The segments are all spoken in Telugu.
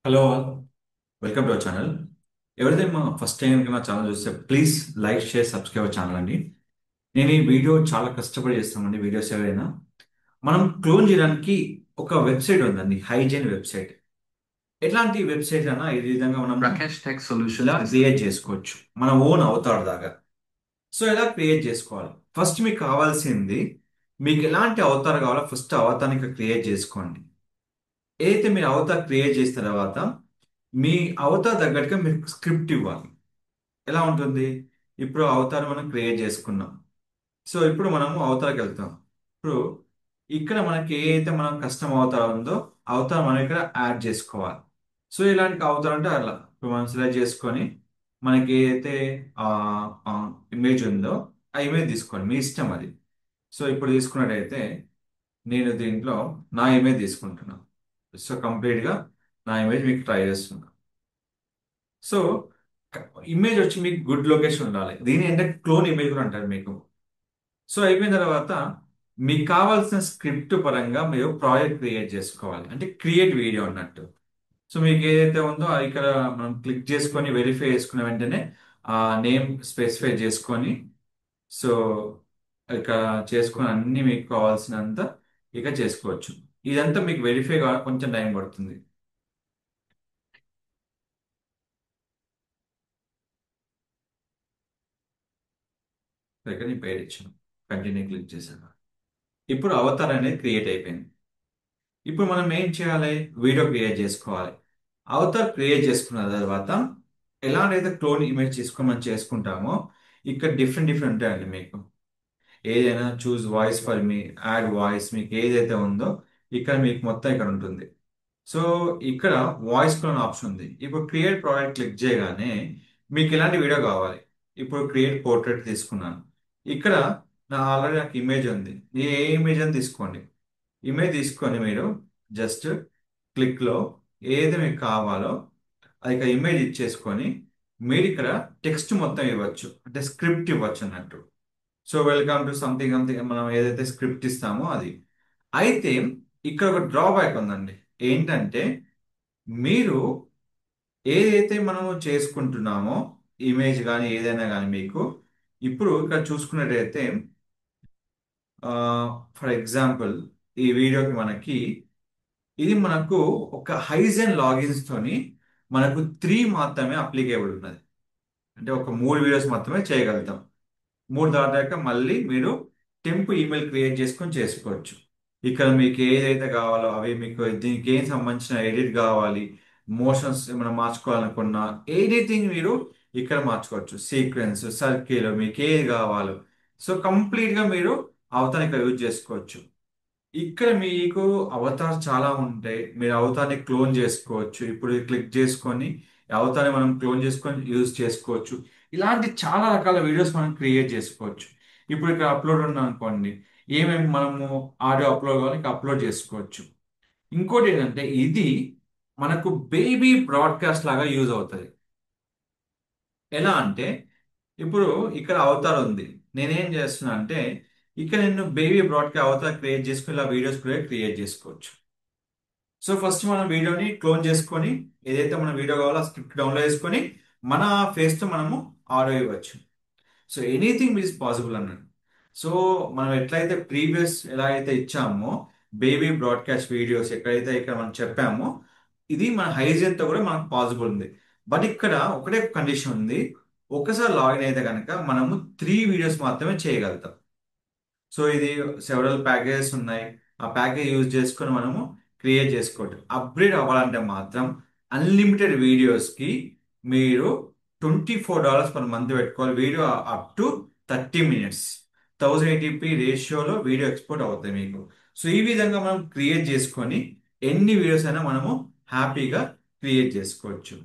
Hello all, welcome to our channel. ఎవరైతే మా ఫస్ట్ టైం మా ఛానల్ చూస్తే please like share subscribe channel అండి. నేను ఈ వీడియో చాలా కష్టపడి చేస్తామండి. వీడియోస్ ఎవరైనా మనం క్లోన్ చేయడానికి ఒక వెబ్సైట్ ఉందండి, హైజీన్ వెబ్సైట్. ఎట్లాంటి వెబ్సైట్ అయినా ఈ విధంగా మనం Rakesh Tech Solutions ఇలా design. క్రియేట్ చేసుకోవచ్చు, మన ఓన్ అవతార్ దాకా. సో ఎలా క్రియేట్ చేసుకోవాలి? ఫస్ట్ మీకు కావాల్సింది, మీకు ఎలాంటి అవతార్ కావాలో ఫస్ట్ అవతారానికి క్రియేట్ చేసుకోండి. ఏదైతే మీరు అవతార్ క్రియేట్ చేసిన తర్వాత మీ అవతార్ తగ్గట్టుగా మీరు స్క్రిప్ట్ ఇవ్వాలి. ఎలా ఉంటుంది? ఇప్పుడు అవతారం మనం క్రియేట్ చేసుకున్నాం. సో ఇప్పుడు మనము అవతారానికి వెళ్తాం. ఇప్పుడు ఇక్కడ మనకి ఏ అయితే మనం కస్టమ్ అవతారం ఉందో అవతారం మనం ఇక్కడ యాడ్ చేసుకోవాలి. సో ఇలాంటి అవతారం అంటే అలా ఇప్పుడు మనం సెలెక్ట్ చేసుకొని మనకి ఏదైతే ఇమేజ్ ఉందో ఆ ఇమేజ్ తీసుకోండి, మీ ఇష్టం అది. సో ఇప్పుడు తీసుకున్నట్టయితే నేను దీంట్లో నా ఇమేజ్ తీసుకుంటున్నాను. సో కంప్లీట్గా నా ఇమేజ్ మీకు ట్రై చేస్తున్నాను. సో ఇమేజ్ వచ్చి మీకు గుడ్ లొకేషన్ ఉండాలి. దీని అంటే క్లోన్ ఇమేజ్ కూడా అంటారు మీకు. సో అయిపోయిన తర్వాత మీకు కావాల్సిన స్క్రిప్ట్ పరంగా మీరు ప్రాజెక్ట్ క్రియేట్ చేసుకోవాలి, అంటే క్రియేట్ వీడియో అన్నట్టు. సో మీకు ఏదైతే ఉందో అది ఇక్కడ మనం క్లిక్ చేసుకొని వెరిఫై చేసుకున్న వెంటనే ఆ నేమ్ స్పెసిఫై చేసుకొని, సో ఇక్కడ చేసుకొని అన్ని మీకు కావాల్సినంత ఇక చేసుకోవచ్చు. ఇదంతా మీకు వెరిఫై కావాలి, కొంచెం టైం పడుతుంది. ఇక్కడ నేను పేరు ఇచ్చాను, కంటిన్యూ క్లిక్ చేశాను. ఇప్పుడు అవతార్ అనేది క్రియేట్ అయిపోయింది. ఇప్పుడు మనం ఏం చేయాలి? వీడియో క్రియేట్ చేసుకోవాలి. అవతార్ క్రియేట్ చేసుకున్న తర్వాత ఎలాంటైతే క్లోన్ ఇమేజ్ తీసుకొని మనం చేసుకుంటామో ఇక్కడ డిఫరెంట్ డిఫరెంట్ ఉంటాయండి మీకు. ఏదైనా choose voice for me, add voice, మీకు ఏదైతే ఉందో ఇక్కడ మీకు మొత్తం ఇక్కడ ఉంటుంది. సో ఇక్కడ వాయిస్ క్లోన్ ఆప్షన్ ఉంది. ఇప్పుడు క్రియేట్ ప్రాజెక్ట్ క్లిక్ చేయగానే మీకు ఎలాంటి వీడియో కావాలి? ఇప్పుడు క్రియేట్ పోర్ట్రేట్ తీసుకున్నాను. ఇక్కడ నా ఆల్రెడీ నాకు ఇమేజ్ ఉంది. ఏ ఇమేజ్ అని తీసుకోండి. ఇమేజ్ తీసుకొని మీరు జస్ట్ క్లిక్లో ఏది మీకు కావాలో అది ఇక్కడ ఇమేజ్ ఇచ్చేసుకొని మీరు ఇక్కడ టెక్స్ట్ మొత్తం ఇవ్వచ్చు, అంటే స్క్రిప్ట్ ఇవ్వచ్చు అన్నట్టు. So welcome to something something మనం ఏదైతే స్క్రిప్ట్ ఇస్తామో అది. అయితే ఇక్కడ ఒక డ్రాబ్యాక్ ఉందండి. ఏంటంటే మీరు ఏదైతే మనము చేసుకుంటున్నామో ఇమేజ్ కానీ ఏదైనా కానీ మీకు ఇప్పుడు ఇక్కడ చూసుకున్నట్టయితే ఫర్ ఎగ్జాంపుల్ ఈ వీడియోకి మనకి ఇది మనకు ఒక హైజెన్ లాగిన్స్ తోని మనకు 3 మాత్రమే అప్లికేబుల్ ఉన్నది. అంటే ఒక 3 వీడియోస్ మాత్రమే చేయగలుగుతాం. 3 దాటాక మళ్ళీ మీరు టెంప్ ఈమెయిల్ క్రియేట్ చేసుకొని చేసుకోవచ్చు. ఇక్కడ మీకు ఏదైతే కావాలో అవి మీకు దీనికి ఏం సంబంధించిన ఎడిట్ కావాలి, మోషన్స్ ఏమైనా మార్చుకోవాలనుకున్నా ఎనీథింగ్ మీరు ఇక్కడ మార్చుకోవచ్చు. సీక్వెన్స్, సర్కిల్, మీకు ఏది కావాలో సో కంప్లీట్ గా మీరు అవతారం ఇక్కడ యూజ్ చేసుకోవచ్చు. ఇక్కడ మీకు అవతార్ చాలా ఉంటాయి. మీరు అవతార్ని క్లోన్ చేసుకోవచ్చు. ఇప్పుడు క్లిక్ చేసుకొని అవతార్ని మనం క్లోన్ చేసుకొని యూజ్ చేసుకోవచ్చు. ఇలాంటి చాలా రకాల వీడియోస్ మనం క్రియేట్ చేసుకోవచ్చు. ఇప్పుడు ఇక్కడ అప్లోడ్ ఉన్నాం అనుకోండి, ఏమేమి మనము ఆడియో అప్లోడ్ కావాలి అప్లోడ్ చేసుకోవచ్చు. ఇంకోటి ఏంటంటే ఇది మనకు బేబీ బ్రాడ్కాస్ట్ లాగా యూజ్ అవుతుంది. ఎలా అంటే ఇప్పుడు ఇక్కడ అవతార్ ఉంది. నేనేం చేస్తున్నా అంటే ఇక్కడ నేను బేబీ బ్రాడ్కాస్ట్ అవతార్ క్రియేట్ చేసుకుని ఇలా వీడియోస్ కూడా క్రియేట్ చేసుకోవచ్చు. సో ఫస్ట్ మనం వీడియోని క్లోన్ చేసుకొని ఏదైతే మన వీడియో కావాలో ఆ స్క్రిప్ట్ డౌన్లోడ్ చేసుకొని మన ఫేస్ తో మనము ఆడియో ఇవ్వచ్చు. సో ఎనీథింగ్ ఈజ్ పాసిబుల్ అన్నట్టు. సో మనం ఎట్లయితే ప్రీవియస్ ఎలా అయితే ఇచ్చామో బేబీ బ్రాడ్కాస్ట్ వీడియోస్ ఎక్కడైతే ఇక్కడ మనం చెప్పామో ఇది మన హైజీన్ తో కూడా మనకు పాసిబుల్ ఉంది. బట్ ఇక్కడ ఒకటే కండిషన్ ఉంది. ఒకసారి లాగిన్ అయితే కనుక మనము 3 వీడియోస్ మాత్రమే చేయగలుగుతాం. సో ఇది సెవరల్ ప్యాకేజెస్ ఉన్నాయి. ఆ ప్యాకేజ్ యూజ్ చేసుకొని మనము క్రియేట్ చేసుకోవచ్చు. అప్గ్రేడ్ అవ్వాలంటే మాత్రం అన్లిమిటెడ్ వీడియోస్కి మీరు $24 పర్ మంత్ పెట్టుకోవాలి. Video up to 30 minutes 1080p రేషియోలో వీడియో ఎక్స్పోర్ట్ అవుతాయి మీకు. సో ఈ విధంగా మనం క్రియేట్ చేసుకొని ఎన్ని వీడియోస్ అయినా మనము హ్యాపీగా క్రియేట్ చేసుకోవచ్చు.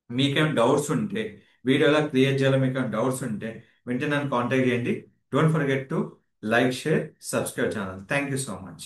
మీకేమైనా డౌట్స్ ఉంటే వీడియో ఎలా క్రియేట్ చేయాలో మీకు ఏమైనా డౌట్స్ ఉంటే వెంటనే నన్ను కాంటాక్ట్ చేయండి. Don't forget to like, share, subscribe channel. Thank you so much.